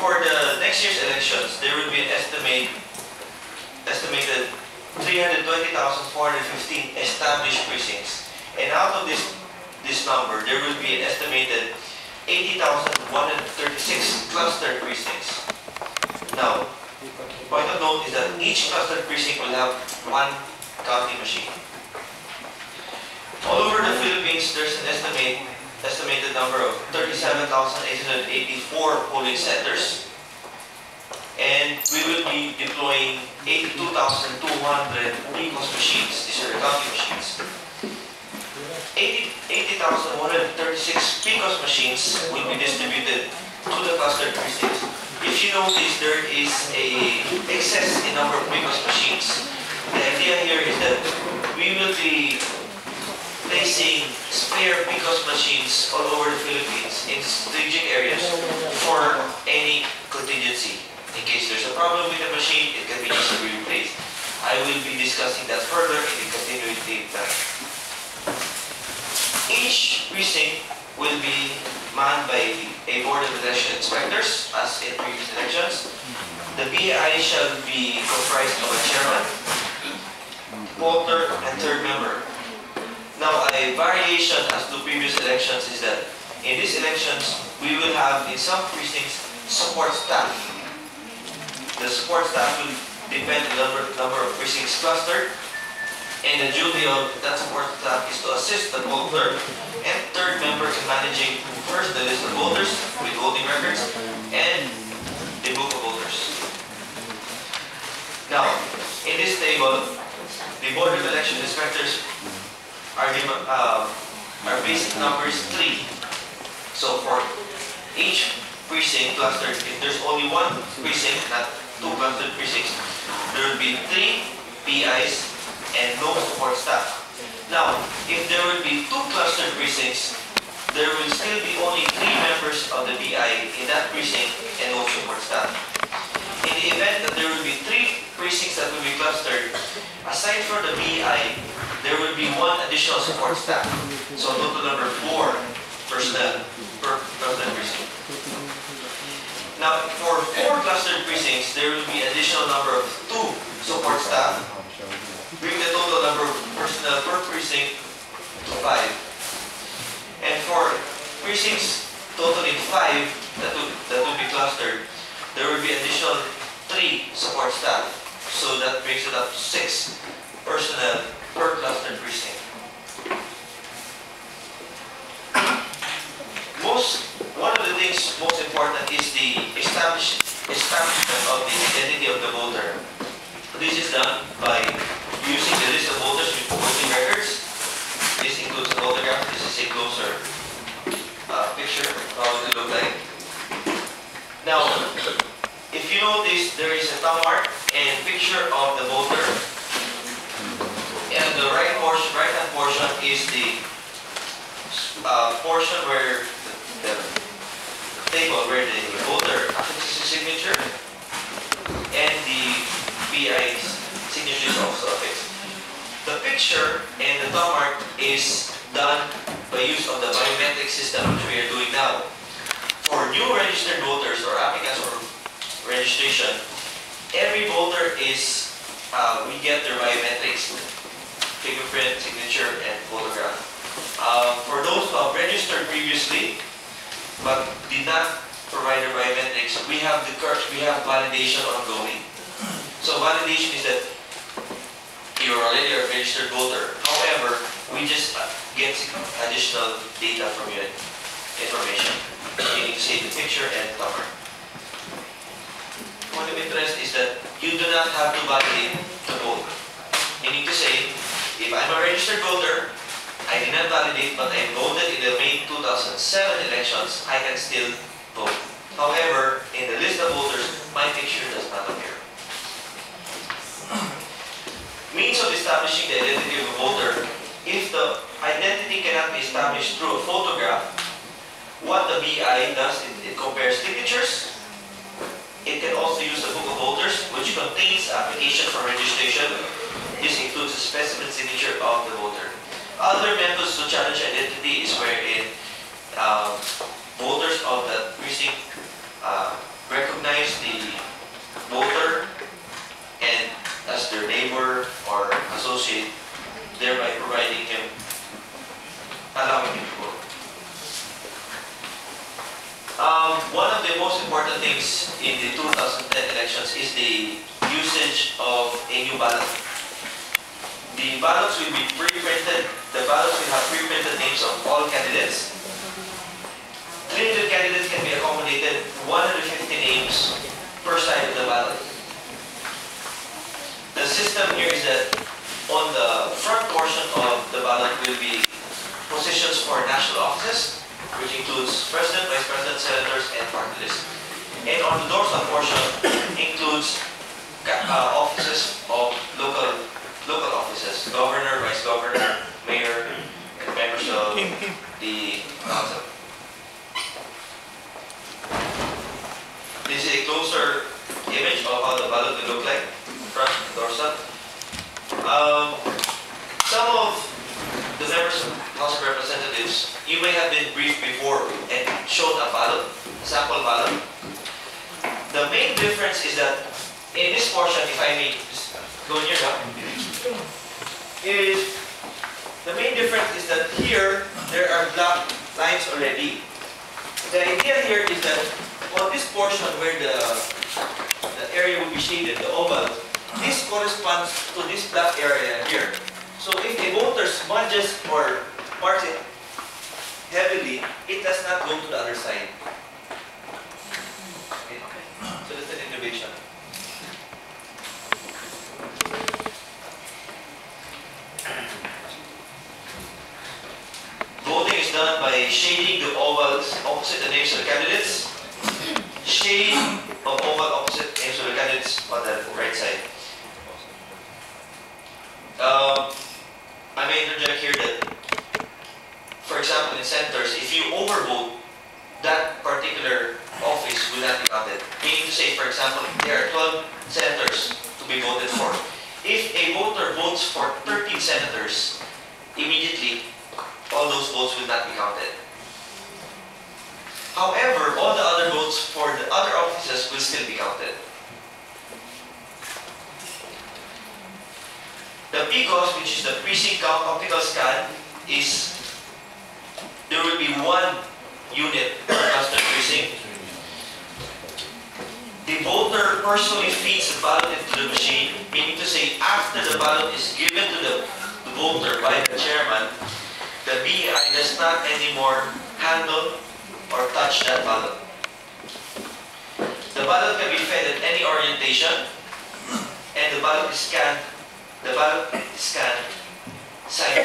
For the next year's elections, there will be an estimated 320,415 established precincts. And out of this number, there will be an estimated 80,136 clustered precincts. Now, point of note is that each clustered precinct will have one counting machine. All over the Philippines, there's an estimated number of 37,884 polling centers. And we will be deploying 82,200 PCOS machines. These are the counting machines. 80,136 PCOS machines will be distributed to the clustered precincts. If you notice, there is a excess in number of PCOS machines. The idea here is that we will be placing spare PCOS machines all over the Philippines in strategic areas for any contingency. In case there's a problem with the machine, it can be easily replaced. I will be discussing that further in the continuity plan. Each precinct will be manned by a board of election inspectors, as in previous elections. The BI shall be comprised of a chairman, voter, and third member. Now, a variation as to previous elections is that in these elections, we will have in some precincts support staff. The support staff will depend on the number of precincts clustered, and the duty of that support staff is to assist the voter and third member in managing first the list of voters with voting records and the book of voters. Now, in this table, the board of election inspectors are basic numbers 3. So for each precinct clustered, if there's only one precinct, not two clustered precincts, there will be 3 PIs and no support staff. Now, if there will be 2 clustered precincts, there will still be only 3 members of the BI in that precinct and no support staff. In the event that there will be 3 precincts that will be clustered, aside from the BI, there will be 1 additional support staff. So total number 4 personnel per clustered precinct. Now, for 4 clustered precincts, there will be additional number of 2 support staff, bring the total number of personnel per precinct to 5. And for precincts totaling 5 that will be clustered, there will be additional 3 support staff. So that brings it up to 6 personnel per clustered precinct. One of the things most important is the establishment of the identity of the voter. This is done by using the list of voters with voting records. This includes a photograph. This is a closer picture of how it will look like. Now, if you notice, there is a thumb mark and picture of the voter. And the right-hand portion is the portion where the table where the voter affixes his signature and the BI's signature is also affixed. The picture and the thumb mark is done by use of the biometric system which we are doing now. For new registered voters or applicants for registration, every voter is we get their biometrics, fingerprint, signature, and photograph. For those who have registered previously but did not provide their biometrics, we have validation ongoing. So validation is that you're already a registered voter. However, we just get additional data from your information, meaning to say the picture and cover. Point of interest is that you do not have to validate to vote. Meaning to say, if I'm a registered voter, I did not validate, but I voted in the May 2007 elections, I can still vote. However, in the list of voters, my picture does not appear. Means of establishing the identity of a voter. If the identity cannot be established through a photograph, what the BI does, it compares signatures. It can also use the book of voters, which contains application for registration. This includes the specimen signature of the voter. Other methods to challenge identity is wherein voters of that precinct recommend of the most important things in the 2010 elections is the usage of a new ballot. The ballots will be pre-printed. The ballots will have pre-printed names of all candidates. 300 candidates can be accommodated, 150 names per side of the ballot. The system here is that on the front portion of the ballot will be positions for national offices, which includes president, vice president, senators, and party list. And on the dorsal portion includes offices of local offices, governor, vice governor, mayor, and members of the council. This is a closer image of how the ballot will look like, front and dorsal. Some of the members of the House of Representatives, you may have been briefed before and shown a ballot, sample ballot. The main difference is that in this portion, if I may just go near now, the main difference is that here there are black lines already. The idea here is that on this portion where the area will be shaded, the oval, this corresponds to this black area here. So if a voter smudges or marks it heavily, it does not go to the other side. Okay. So that's an innovation. Voting is done by shading the ovals opposite the names of the candidates. Shade of oval opposite names of the candidates on the right side. I may interject here that, for example, in senators, if you overvote, that particular office will not be counted. Meaning to say, for example, there are 12 senators to be voted for. If a voter votes for 13 senators, immediately, all those votes will not be counted. However, all the other votes for the other offices will still be counted. The PCOS, which is the precinct count optical scan, is there will be one unit per custom precinct. The voter personally feeds the ballot into the machine, meaning to say after the ballot is given to the voter by the chairman, the BI does not anymore handle or touch that ballot. The ballot can be fed at any orientation, and the ballot is scanned. The ballot is scanned side